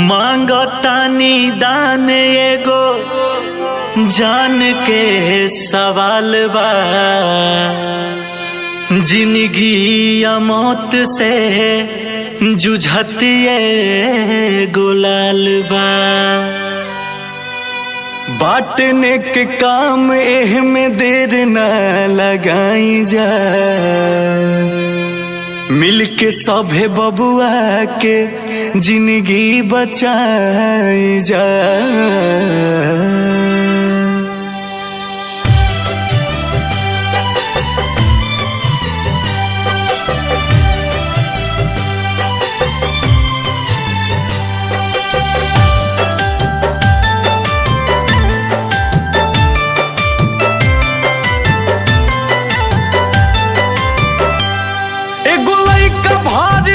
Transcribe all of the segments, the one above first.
मांगतानी दान एगो जान के सवाल बा, जिंदगी या मौत से जुझतिए गुलाल बा। बांटने के काम एह में देर न लगाई जा, मिलके सभे बबुआ के जिंदगी बचाई जा।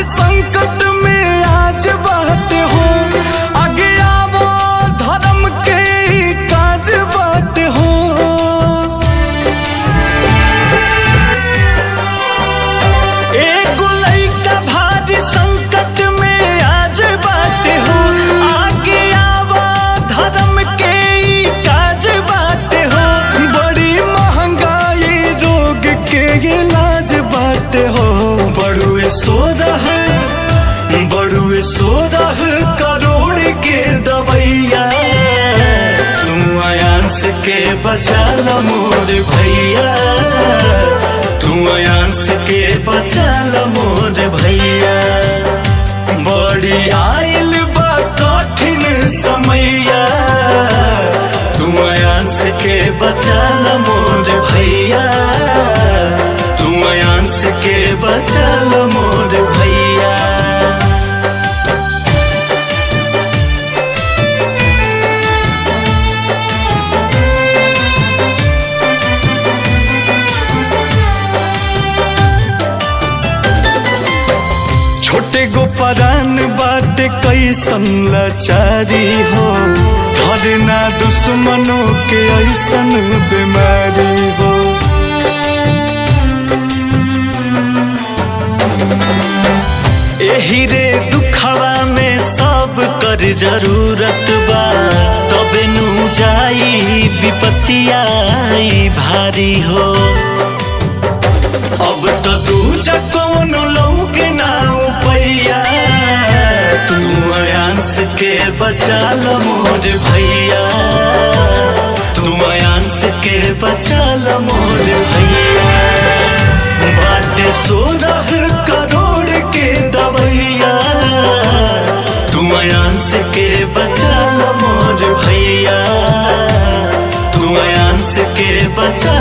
संकट में आज बाट हो, आगे आवो धर्म के काज बाट हो। एगो लइका भारी संकट में आज बाट हो, आगे आवो धर्म के काज बाट हो। बड़ी महंगाई रोग के इलाज बाट हो। बड़ुए सोरह करोड़ के दवैया, तू आयांस के बचा ल मोर भैया, तू आयांस के बचा ल मोर भैया। बड़ी आइल बा कठिन समैया, तू आयांस के बचा ल मोर भैया, तू आयांस के बचा ल मोर भैया। छोटे गो परान बाटे कैसन लाचारी हो, धरना दुश्मनों के ऐसन बीमारी हो। एही रे दुखवा में सब कर जरूरत बा, तबे नु जाई विपत्तिया भारी हो। अब तो दूजा कौन लौके ना उपैया, तू आयांस के बचा ल मोर भैया, तू आयांस के बचा ल मोर भैया। बाटे 16 करोड़ के दवैया, तू आयांस के बचा ल मोर भैया, तू आयांस के बचा